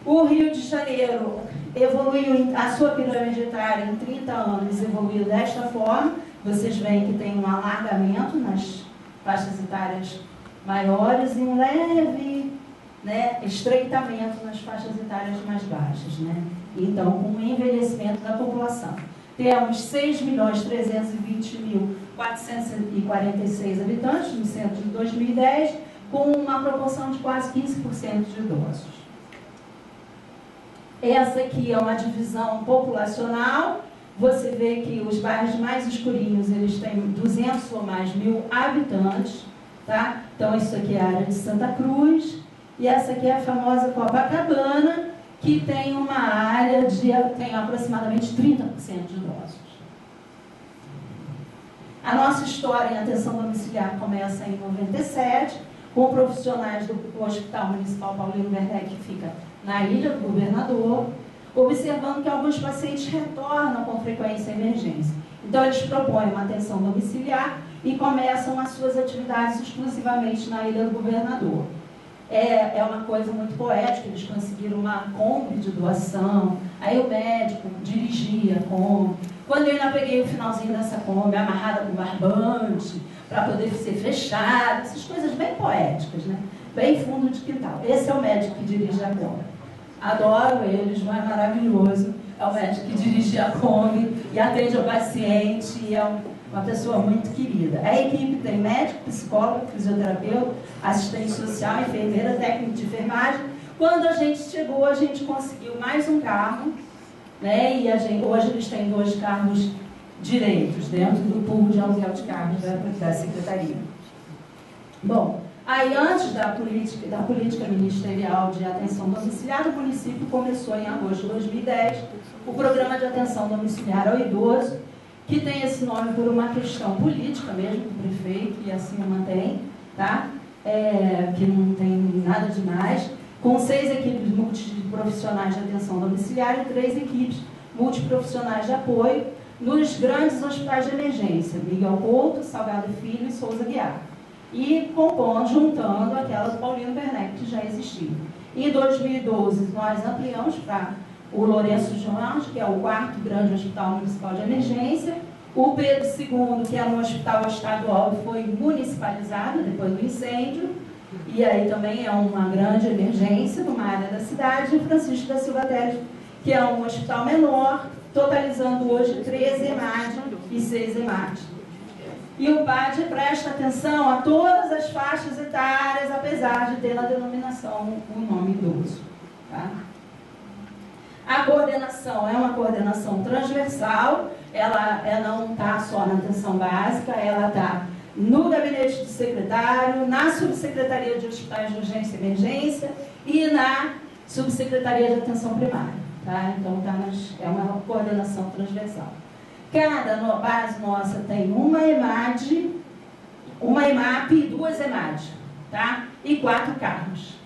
O Rio de Janeiro evoluiu, a sua pirâmide etária em 30 anos evoluiu desta forma. Vocês veem que tem um alargamento nas faixas etárias maiores e um leve, né, estreitamento nas faixas etárias mais baixas, né? Então, com o envelhecimento da população. Temos 6.320.446 habitantes no censo de 2010, com uma proporção de quase 15% de idosos. Essa aqui é uma divisão populacional. Você vê que os bairros mais escurinhos, eles têm 200 ou mais mil habitantes, tá? Então, isso aqui é a área de Santa Cruz, e essa aqui é a famosa Copacabana, que tem uma área de tem aproximadamente 30% de idosos. A nossa história em atenção domiciliar começa em 97, com profissionais do Hospital Municipal Paulino Werneck, que fica na Ilha do Governador, observando que alguns pacientes retornam com frequência à emergência. Então, eles propõem uma atenção domiciliar e começam as suas atividades exclusivamente na Ilha do Governador. É uma coisa muito poética, eles conseguiram uma Kombi de doação, aí o médico dirigia a Kombi. Quando eu ainda peguei o finalzinho dessa Kombi, amarrada com barbante, para poder ser fechada, essas coisas bem poéticas, né? Bem fundo de quintal. Esse é o médico que dirige a Kombi. Adoro eles, não é maravilhoso? É o médico que dirige a Kombi e atende o paciente, e é uma pessoa muito querida. A equipe tem médico, psicólogo, fisioterapeuta, assistente social, enfermeira, técnico de enfermagem. Quando a gente chegou, a gente conseguiu mais um carro, né? E hoje eles têm 2 carros direitos dentro do pool de aluguel de carros da Secretaria. Bom, aí antes da política ministerial de atenção domiciliar, o município começou em agosto de 2010 o programa de atenção domiciliar ao idoso, que tem esse nome por uma questão política mesmo do prefeito, e assim o mantém, tá? Que não tem nada demais, com 6 equipes multiprofissionais de atenção domiciliar e 3 equipes multiprofissionais de apoio nos grandes hospitais de emergência, Miguel Couto, Salgado Filho e Souza Guiar, e juntando aquela do Paulino Werneck, que já existia. Em 2012, nós ampliamos para o Lourenço Jorge, que é o 4º grande hospital municipal de emergência, o Pedro II, que era um hospital estadual, foi municipalizado depois do incêndio, e aí também é uma grande emergência numa área da cidade, e Francisco da Silva Teles, que é um hospital menor, totalizando hoje 13 EMAD e 6 EMAD. E o PAD presta atenção a todas as faixas etárias, apesar de ter na denominação o nome idoso. Tá? A coordenação é uma coordenação transversal, ela não está só na atenção básica, ela está no gabinete do secretário, na subsecretaria de hospitais de urgência e emergência e na subsecretaria de atenção primária. Tá? Então é uma coordenação transversal. Cada base nossa tem uma EMAD, uma EMAP e 2 EMAD, tá? E 4 carros.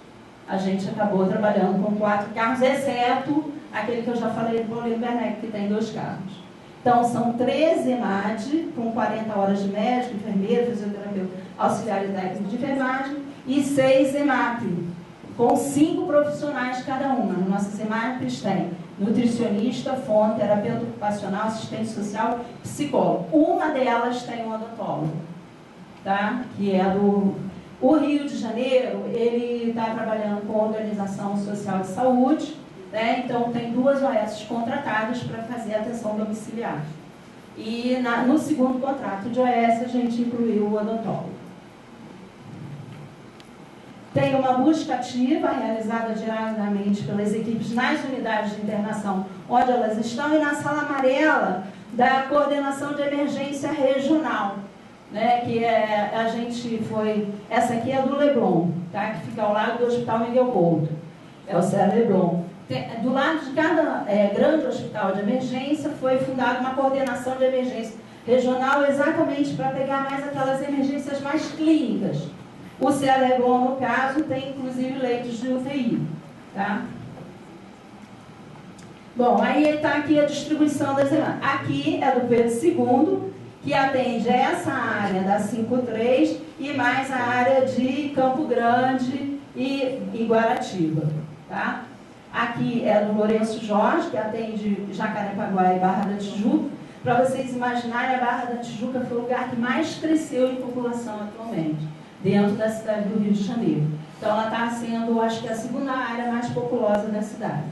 A gente acabou trabalhando com 4 carros, exceto aquele que eu já falei do Paulino Werneck, que tem 2 carros. Então, são 13 EMAD, com 40 horas de médico, enfermeiro, fisioterapeuta, auxiliar e técnico de enfermagem, e 6 EMAP, com 5 profissionais cada uma. Nossas EMAPs têm nutricionista, fono, terapeuta ocupacional, assistente social, psicólogo. Uma delas tem um odontólogo, tá? Que é o Rio de Janeiro, ele está trabalhando com a Organização Social de Saúde, né? Então tem 2 OS contratadas para fazer atenção domiciliar. E no segundo contrato de OS a gente incluiu o odontólogo. Tem uma busca ativa realizada diariamente pelas equipes nas unidades de internação onde elas estão, e na sala amarela da coordenação de emergência regional, né, que essa aqui é do Leblon, tá, que fica ao lado do Hospital Miguel Couto, é o CEA Leblon. Do lado de cada grande hospital de emergência foi fundada uma coordenação de emergência regional, exatamente para pegar mais aquelas emergências mais clínicas. O CEA Leblon, no caso, tem inclusive leitos de UTI. Tá? Bom, aí está aqui a distribuição das EMAD. Aqui é do Pedro II, que atende essa área da 53 e mais a área de Campo Grande e Guaratiba. Tá? Aqui é do Lourenço Jorge, que atende Jacarepaguá e Barra da Tijuca. Para vocês imaginarem, a Barra da Tijuca foi o lugar que mais cresceu em população atualmente, dentro da cidade do Rio de Janeiro. Então, ela está sendo, acho que, a segunda área mais populosa da cidade.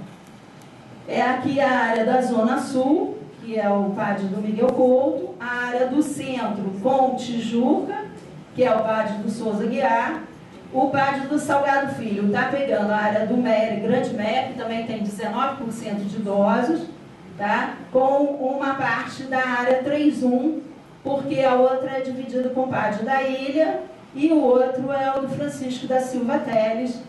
É aqui a área da Zona Sul, que é o PAD do Miguel Couto, a área do centro com Tijuca, que é o PAD do Souza Guiar. O PAD do Salgado Filho está pegando a área do MER, Grande MER, que também tem 19% de idosos, tá? Com uma parte da área 3.1, porque a outra é dividida com o PAD da Ilha, e o outro é o do Francisco da Silva Teles,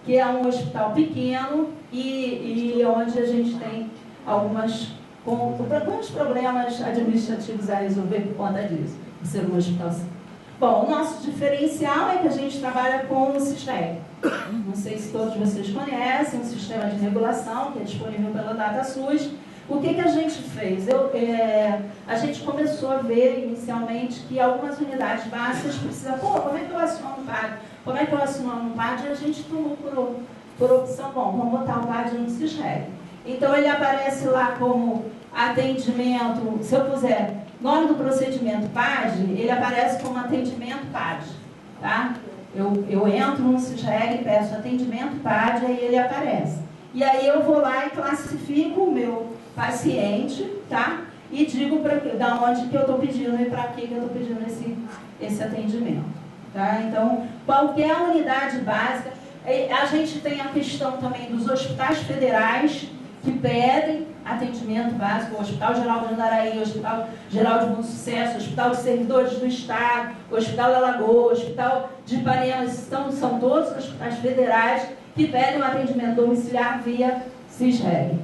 que é um hospital pequeno e onde a gente tem alguns problemas administrativos a resolver por conta disso, por ser um hospital. Bom, o nosso diferencial é que a gente trabalha com o SISREG. Não sei se todos vocês conhecem, um sistema de regulação que é disponível pela DataSUS. O que a gente fez? A gente começou a ver inicialmente que algumas unidades básicas precisam, como é que eu aciono um PAD? Como é que eu aciono um PAD? E a gente tomou por opção, bom, vamos botar o PAD no SISREG. Então ele aparece lá como atendimento, se eu puser nome do procedimento PAD, ele aparece como atendimento PAD, tá? Eu entro no SISREG, peço atendimento PAD, aí ele aparece. E aí eu vou lá e classifico o meu paciente, tá? E digo da onde que eu estou pedindo e para que eu estou pedindo esse atendimento, tá? Então, qualquer unidade básica, a gente tem a questão também dos hospitais federais que pedem atendimento básico, o Hospital Geral de Andaraí, o Hospital Geral de Bom Sucesso, o Hospital de Servidores do Estado, o Hospital da Lagoa, o Hospital de Ipanema, são todos hospitais federais que pedem um atendimento domiciliar via SISREG.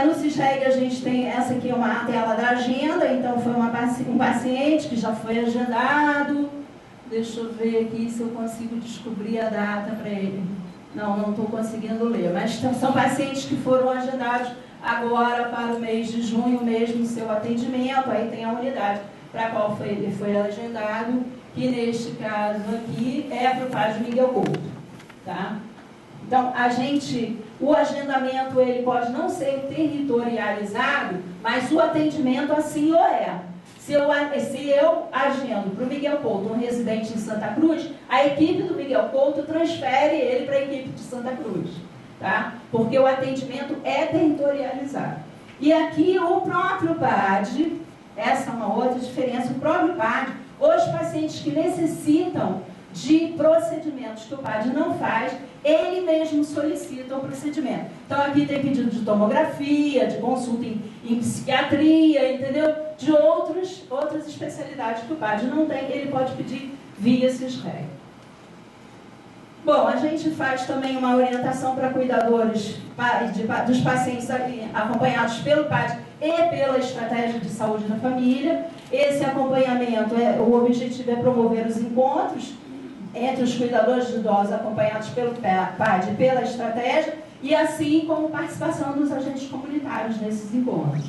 No SISREG a gente tem, essa aqui é uma tela da agenda, então foi um paciente que já foi agendado. Deixa eu ver aqui se eu consigo descobrir a data para ele. Não estou conseguindo ler, mas são pacientes que foram agendados agora para o mês de junho mesmo o seu atendimento, aí tem a unidade para a qual ele foi agendado, que neste caso aqui é para o PAD Miguel Couto, tá? Então, o agendamento ele pode não ser territorializado, mas o atendimento assim o é. Se eu agendo para o Miguel Couto, um residente em Santa Cruz, a equipe do Miguel Couto transfere ele para a equipe de Santa Cruz, tá? Porque o atendimento é territorializado. E aqui o próprio PAD, essa é uma outra diferença, o próprio PAD, os pacientes que necessitam de procedimentos que o PAD não faz, ele mesmo solicita o procedimento. Então aqui tem pedido de tomografia, de consulta em psiquiatria, entendeu? De outras especialidades que o PAD não tem, ele pode pedir via SISREG. Bom, a gente faz também uma orientação para cuidadores dos pacientes acompanhados pelo PAD e pela estratégia de saúde da família. Esse acompanhamento, o objetivo é promover os encontros entre os cuidadores de idosos acompanhados pelo PAD e pela estratégia, e assim como participação dos agentes comunitários nesses encontros.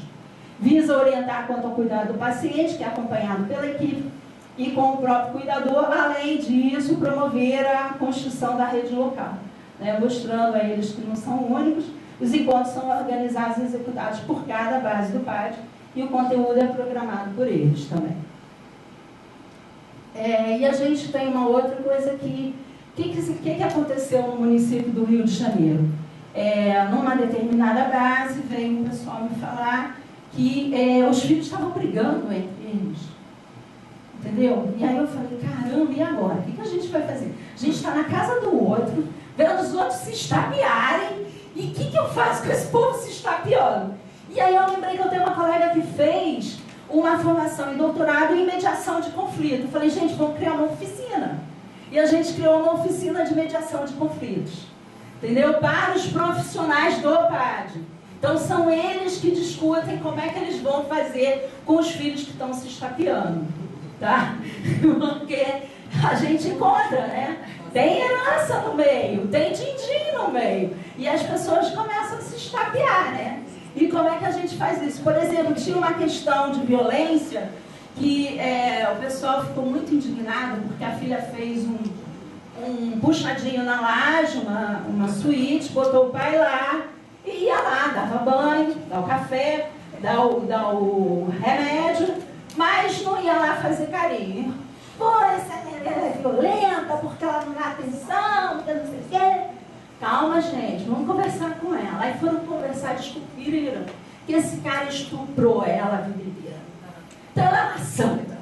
Visa orientar quanto ao cuidado do paciente, que é acompanhado pela equipe, e com o próprio cuidador, além disso, promover a construção da rede local, né, mostrando a eles que não são únicos. Os encontros são organizados e executados por cada base do PAD, e o conteúdo é programado por eles também. E a gente tem uma outra coisa que aconteceu no município do Rio de Janeiro? Numa determinada base, veio um pessoal me falar que os filhos estavam brigando entre eles. Entendeu? E aí eu falei, caramba, e agora? O que a gente vai fazer? A gente está na casa do outro, vendo os outros se estapearem, e o que eu faço com esse povo se estapeando? E aí eu lembrei que eu tenho uma colega que fez uma formação em doutorado em mediação de conflito. Eu falei, gente, vamos criar uma oficina. E a gente criou uma oficina de mediação de conflitos, entendeu? Para os profissionais do PAD. Então são eles que discutem como é que eles vão fazer com os filhos que estão se estapeando, tá? Porque a gente encontra, né? Tem herança no meio, tem din-din no meio. E as pessoas começam a se estapear, né? E como é que a gente faz isso? Por exemplo, tinha uma questão de violência que o pessoal ficou muito indignado porque a filha fez um puxadinho na laje, uma suíte, botou o pai lá e ia lá, dava banho, dava o café, dava o remédio, mas não ia lá fazer carinho. Pô, essa mulher é violenta porque ela não dá atenção, porque não sei o quê. Calma, gente, vamos conversar com ela. Aí foram conversar, descobriram que esse cara estuprou ela a vida inteira. Então ela é uma santa.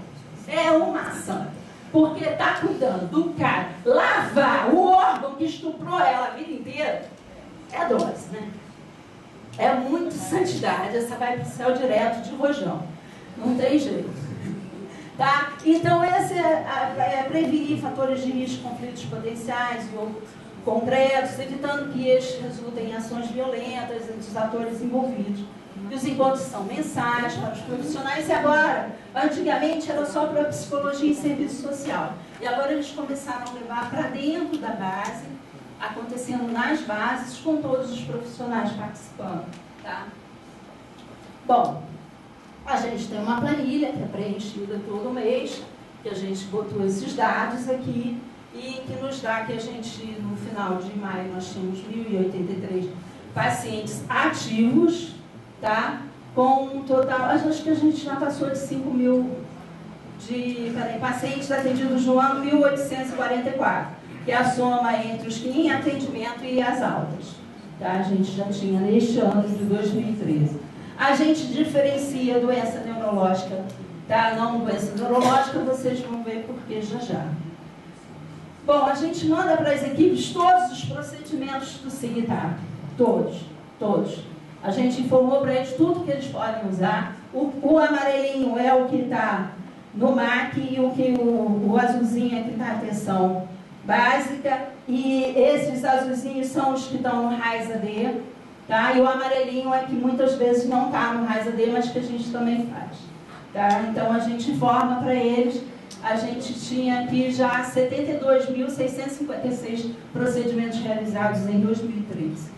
É uma santa. Porque está cuidando do cara, lavar o órgão que estuprou ela a vida inteira, é dose, né? É muito santidade, essa vai para o céu direto de rojão. Não tem jeito. Tá? Então, esse é prevenir fatores de risco, conflitos potenciais ou concretos, evitando que estes resultem em ações violentas entre os atores envolvidos. E os encontros são mensais para os profissionais, e agora, antigamente era só para psicologia e serviço social. E agora eles começaram a levar para dentro da base, acontecendo nas bases, com todos os profissionais participando. Tá? Bom, a gente tem uma planilha que é preenchida todo mês, que a gente botou esses dados aqui, e que nos dá que a gente, no final de maio, nós tínhamos 1.083 pacientes ativos, tá? Com um total, acho que a gente já passou de 5.000 pacientes atendidos no ano, 1.844, que é a soma entre os que em atendimento e as altas. Tá? A gente já tinha neste ano de 2013. A gente diferencia doença neurológica, tá? Não doença neurológica, vocês vão ver por que já já. Bom, a gente manda para as equipes todos os procedimentos do SIGTAP. Todos. A gente informou para eles tudo que eles podem usar. O amarelinho é o que está no MAC e o azulzinho é que está a atenção básica. E esses azulzinhos são os que estão no RAIS-AD, tá? E o amarelinho é que muitas vezes não está no RAIS-AD, mas que a gente também faz. Tá? Então a gente informa para eles. A gente tinha aqui já 72.656 procedimentos realizados em 2013.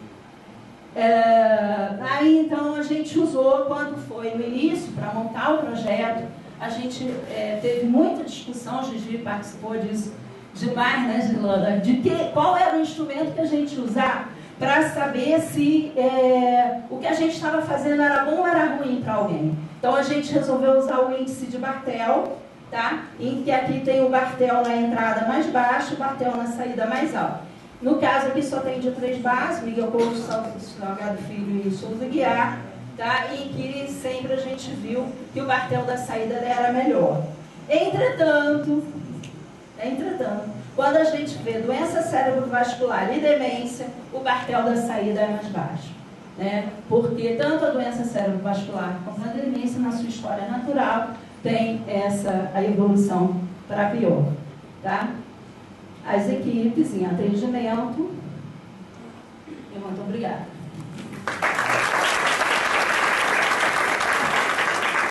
Aí então a gente usou, quando foi no início, para montar o projeto, a gente teve muita discussão, Gigi participou disso demais, né, Gilana? Qual era o instrumento que a gente usar para saber se o que a gente estava fazendo era bom ou era ruim para alguém. Então a gente resolveu usar o índice de Bartel, tá? Em que aqui tem o Bartel na entrada mais baixo, o Bartel na saída mais alto. No caso aqui só tem de 3 bases, Miguel Couto, Salgado Filho e Souza Guiar, tá? E que sempre a gente viu que o Bartel da saída era melhor. Entretanto, quando a gente vê doença cerebrovascular e demência, o Bartel da saída é mais baixo. Né? Porque tanto a doença cerebrovascular como a demência, na sua história natural, tem a evolução para pior. Tá? As equipes em atendimento. Muito obrigada.